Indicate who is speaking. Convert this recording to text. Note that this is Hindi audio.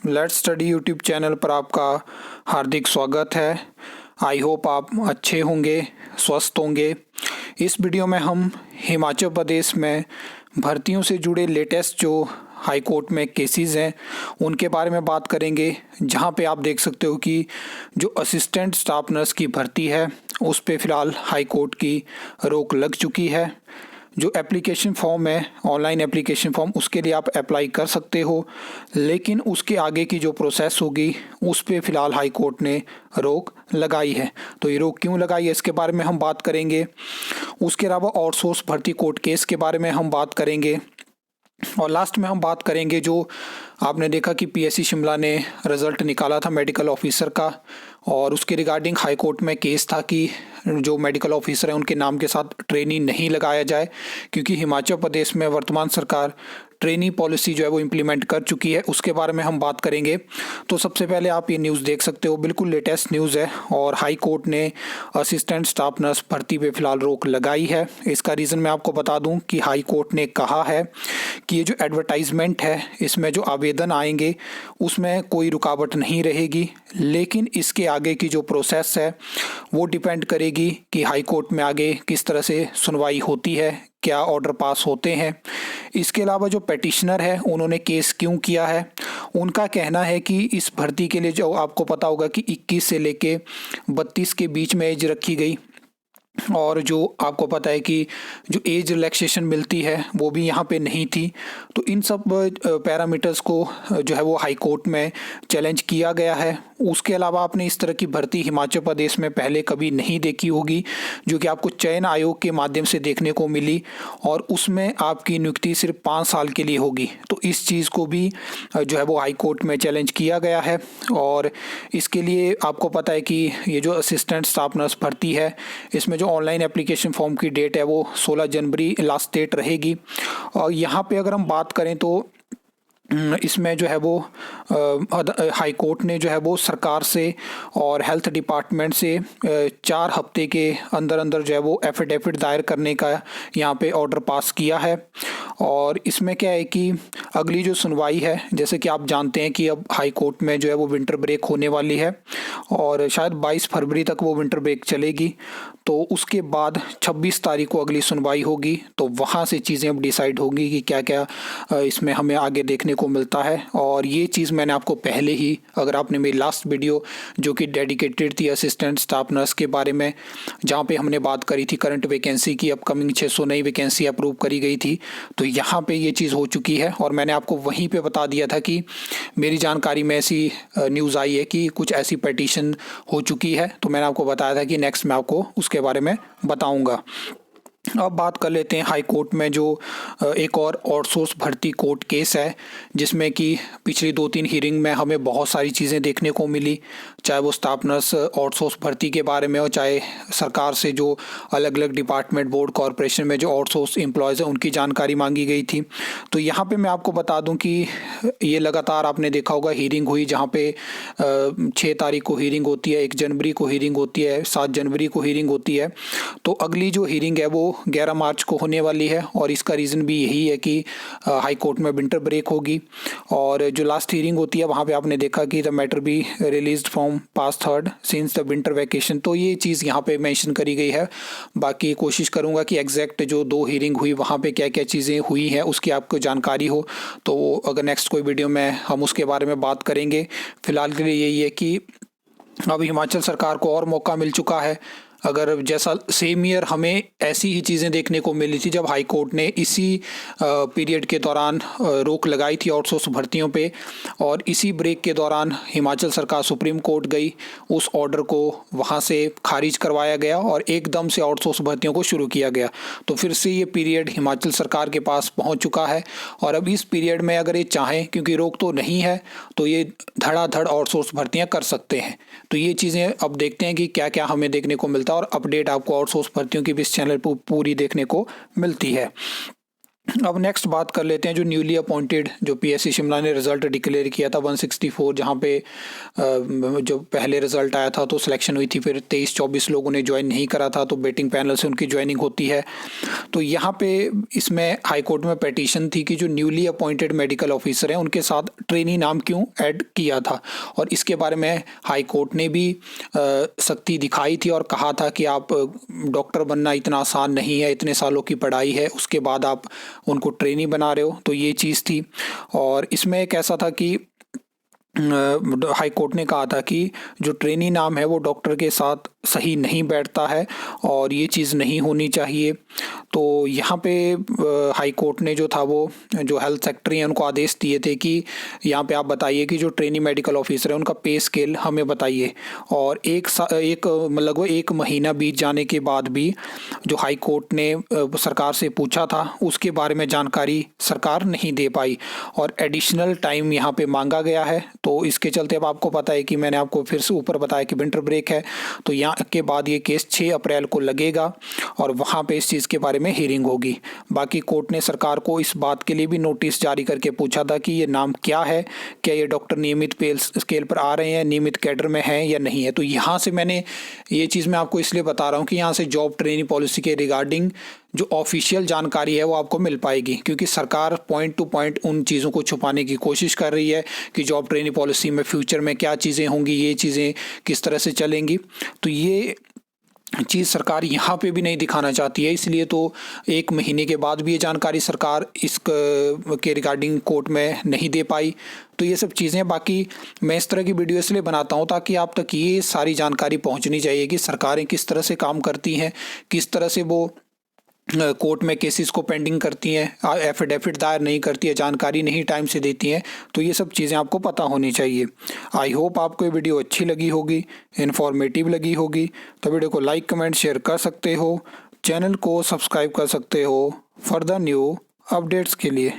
Speaker 1: लेट्स स्टडी यूट्यूब चैनल पर आपका हार्दिक स्वागत है। आई होप आप अच्छे होंगे, स्वस्थ होंगे। इस वीडियो में हम हिमाचल प्रदेश में भर्तियों से जुड़े लेटेस्ट जो हाई कोर्ट में केसेस हैं उनके बारे में बात करेंगे, जहां पे आप देख सकते हो कि जो असिस्टेंट स्टाफ नर्स की भर्ती है उस पे फ़िलहाल हाई कोर्ट की रोक लग चुकी है। जो एप्लीकेशन फॉर्म है, ऑनलाइन एप्लीकेशन फॉर्म, उसके लिए आप अप्लाई कर सकते हो, लेकिन उसके आगे की जो प्रोसेस होगी उस पे फ़िलहाल हाई कोर्ट ने रोक लगाई है। तो ये रोक क्यों लगाई है इसके बारे में हम बात करेंगे। उसके अलावा आउटसोर्स भर्ती कोर्ट केस के बारे में हम बात करेंगे और लास्ट में हम बात करेंगे जो आपने देखा कि पीएससी शिमला ने रिज़ल्ट निकाला था मेडिकल ऑफिसर का, और उसके रिगार्डिंग हाई कोर्ट में केस था कि जो मेडिकल ऑफिसर हैं उनके नाम के साथ ट्रेनी नहीं लगाया जाए, क्योंकि हिमाचल प्रदेश में वर्तमान सरकार ट्रेनी पॉलिसी जो है वो इम्प्लीमेंट कर चुकी है। उसके बारे में हम बात करेंगे। तो सबसे पहले आप ये न्यूज़ देख सकते हो, बिल्कुल लेटेस्ट न्यूज़ है और हाई कोर्ट ने असिस्टेंट स्टाफ नर्स भर्ती पे फ़िलहाल रोक लगाई है। इसका रीज़न मैं आपको बता दूं कि हाई कोर्ट ने कहा है कि ये जो एडवर्टाइजमेंट है इसमें जो आवेदन आएंगे उसमें कोई रुकावट नहीं रहेगी, लेकिन इसके आगे की जो प्रोसेस है वो डिपेंड करेगी कि हाई कोर्ट में आगे किस तरह से सुनवाई होती है, क्या ऑर्डर पास होते हैं। इसके अलावा जो पेटिशनर है उन्होंने केस क्यों किया है, उनका कहना है कि इस भर्ती के लिए जो आपको पता होगा कि 21 से लेके 32 के बीच में एज रखी गई, और जो आपको पता है कि जो एज रिलैक्सेशन मिलती है वो भी यहाँ पे नहीं थी। तो इन सब पैरामीटर्स को जो है वो हाई कोर्ट में चैलेंज किया गया है। उसके अलावा आपने इस तरह की भर्ती हिमाचल प्रदेश में पहले कभी नहीं देखी होगी, जो कि आपको चयन आयोग के माध्यम से देखने को मिली, और उसमें आपकी नियुक्ति सिर्फ 5 साल के लिए होगी। तो इस चीज़ को भी जो है वो हाई कोर्ट में चैलेंज किया गया है। और इसके लिए आपको पता है कि ये जो असिस्टेंट स्टाफ नर्स भर्ती है इसमें जो ऑनलाइन एप्लीकेशन फॉर्म की डेट है वो 16 जनवरी लास्ट डेट रहेगी। और यहाँ पे अगर हम बात करें तो इसमें जो है वो हाई कोर्ट ने जो है वो सरकार से और हेल्थ डिपार्टमेंट से 4 हफ्ते के अंदर अंदर जो है वो एफिडेविट दायर करने का यहाँ पे ऑर्डर पास किया है। और इसमें क्या है कि अगली जो सुनवाई है, जैसे कि आप जानते हैं कि अब हाई कोर्ट में जो है वो विंटर ब्रेक होने वाली है और शायद 22 फरवरी तक वो विंटर ब्रेक चलेगी। तो उसके बाद 26 तारीख को अगली सुनवाई होगी, तो वहाँ से चीज़ें अब डिसाइड होंगी कि क्या क्या इसमें हमें आगे देखने को मिलता है। और ये चीज़ मैंने आपको पहले ही, अगर आपने मेरी लास्ट वीडियो जो कि डेडिकेटेड थी असिस्टेंट स्टाफ नर्स के बारे में, जहाँ पे हमने बात करी थी करंट वैकेंसी की, अपकमिंग 600 नई वैकेंसी अप्रूव करी गई थी, तो यहाँ पे ये चीज़ हो चुकी है। और मैंने आपको वहीं पे बता दिया था कि मेरी जानकारी में ऐसी न्यूज़ आई है कि कुछ ऐसी पिटीशन हो चुकी है, तो मैंने आपको बताया था कि नेक्स्ट मैं आपको उसके बारे में बताऊंगा। अब बात कर लेते हैं हाई कोर्ट में जो एक और आउटसोर्स भर्ती कोर्ट केस है, जिसमें कि पिछली 2-3 हियरिंग में हमें बहुत सारी चीज़ें देखने को मिली, चाहे वो स्टाफ नर्स आउटसोर्स भर्ती के बारे में हो, चाहे सरकार से जो अलग अलग डिपार्टमेंट, बोर्ड, कॉरपोरेशन में जो आउटसोर्स एम्प्लॉयज़ हैं उनकी जानकारी मांगी गई थी। तो यहाँ पे मैं आपको बता दूँ कि ये लगातार आपने देखा होगा हियरिंग हुई, जहाँ पे 6 तारीख को हियरिंग होती है, 1 जनवरी को हियरिंग होती है, 7 जनवरी को हियरिंग होती है। तो अगली जो हियरिंग है वो 11 मार्च को होने वाली है, और इसका रीज़न भी यही है कि हाई कोर्ट में विंटर ब्रेक होगी। और जो लास्ट हियरिंग होती है वहाँ पे आपने देखा कि the matter be released from past third since the winter vacation, तो ये चीज़ यहाँ पे मेंशन करी गई है। बाकी कोशिश करूँगा कि एग्जैक्ट जो 2 हियरिंग हुई वहाँ पे क्या क्या चीज़ें हुई हैं उसकी आपको जानकारी हो, तो अगर नेक्स्ट कोई वीडियो में हम उसके बारे में बात करेंगे। फिलहाल के लिए यही है कि अब हिमाचल सरकार को और मौका मिल चुका है। अगर जैसा सेम ईयर हमें ऐसी ही चीज़ें देखने को मिली थी जब हाई कोर्ट ने इसी पीरियड के दौरान रोक लगाई थी आउटसोर्स भर्तियों पे, और इसी ब्रेक के दौरान हिमाचल सरकार सुप्रीम कोर्ट गई, उस ऑर्डर को वहाँ से खारिज करवाया गया और एकदम से आउटसोर्स भर्तियों को शुरू किया गया। तो फिर से ये पीरियड हिमाचल सरकार के पास पहुँच चुका है, और अब इस पीरियड में अगर ये चाहें, क्योंकि रोक तो नहीं है, तो ये धड़ाधड़ आउटसोर्स भर्तियाँ कर सकते हैं। तो ये चीज़ें अब देखते हैं कि क्या क्या हमें देखने को मिलता है, और अपडेट आपको आउटसोर्स भर्तियों की भी इस चैनल पर पूरी देखने को मिलती है। अब नेक्स्ट बात कर लेते हैं जो न्यूली अपॉइंटेड जो पीएससी शिमला ने रिज़ल्ट डिक्लेयर किया था 164, जहां पे जो पहले रिज़ल्ट आया था तो सिलेक्शन हुई थी, फिर 23-24 लोगों ने ज्वाइन नहीं करा था तो बेटिंग पैनल से उनकी ज्वाइनिंग होती है। तो यहाँ पे इसमें हाई कोर्ट में पिटीशन थी कि जो न्यूली अपॉइंटेड मेडिकल ऑफिसर हैं उनके साथ ट्रेनी नाम क्यों ऐड किया था, और इसके बारे में हाई कोर्ट ने भी सख्ती दिखाई थी और कहा था कि आप डॉक्टर बनना इतना आसान नहीं है, इतने सालों की पढ़ाई है, उसके बाद आप उनको ट्रेनी बना रहे हो। तो ये चीज़ थी। और इसमें एक ऐसा था कि हाई कोर्ट ने कहा था कि जो ट्रेनी नाम है वो डॉक्टर के साथ सही नहीं बैठता है और ये चीज़ नहीं होनी चाहिए। तो यहाँ पे हाई कोर्ट ने जो था वो जो हेल्थ सेक्रेटरी हैं उनको आदेश दिए थे कि यहाँ पे आप बताइए कि जो ट्रेनी मेडिकल ऑफिसर है उनका पे स्केल हमें बताइए। और लगभग एक महीना बीत जाने के बाद भी जो हाई कोर्ट ने सरकार से पूछा था उसके बारे में जानकारी सरकार नहीं दे पाई और एडिशनल टाइम यहाँ पे मांगा गया है। तो इसके चलते अब आपको पता है कि मैंने आपको फिर से ऊपर बताया कि विंटर ब्रेक है, तो यहाँ के बाद ये केस 6 अप्रैल को लगेगा और वहाँ पे इस चीज़ के बारे में हियरिंग होगी। बाकी कोर्ट ने सरकार को इस बात के लिए भी नोटिस जारी करके पूछा था कि ये नाम क्या है, क्या ये डॉक्टर नियमित पे स्केल पर आ रहे हैं, नियमित कैडर में हैं या नहीं है। तो यहाँ से मैंने ये चीज़ मैं आपको इसलिए बता रहा हूँ कि यहाँ से जॉब ट्रेनिंग पॉलिसी के रिगार्डिंग जो ऑफिशियल जानकारी है वो आपको मिल पाएगी, क्योंकि सरकार पॉइंट टू पॉइंट उन चीज़ों को छुपाने की कोशिश कर रही है कि जॉब ट्रेनिंग पॉलिसी में फ्यूचर में क्या चीज़ें होंगी, ये चीज़ें किस तरह से चलेंगी। तो ये चीज़ सरकार यहाँ पे भी नहीं दिखाना चाहती है, इसलिए तो 1 महीने के बाद भी ये जानकारी सरकार इस के रिगार्डिंग कोर्ट में नहीं दे पाई। तो ये सब चीज़ें, बाकी मैं इस तरह की वीडियो इसलिए बनाता हूँ ताकि आप तक ये सारी जानकारी पहुँचनी चाहिए कि सरकारें किस तरह से काम करती हैं, किस तरह से वो कोर्ट में केसेस को पेंडिंग करती हैं, एफिडेविट दायर नहीं करती है, जानकारी नहीं टाइम से देती हैं। तो ये सब चीज़ें आपको पता होनी चाहिए। आई होप आपको ये वीडियो अच्छी लगी होगी, इन्फॉर्मेटिव लगी होगी। तो वीडियो को लाइक कमेंट शेयर कर सकते हो, चैनल को सब्सक्राइब कर सकते हो फर्दर न्यू अपडेट्स के लिए।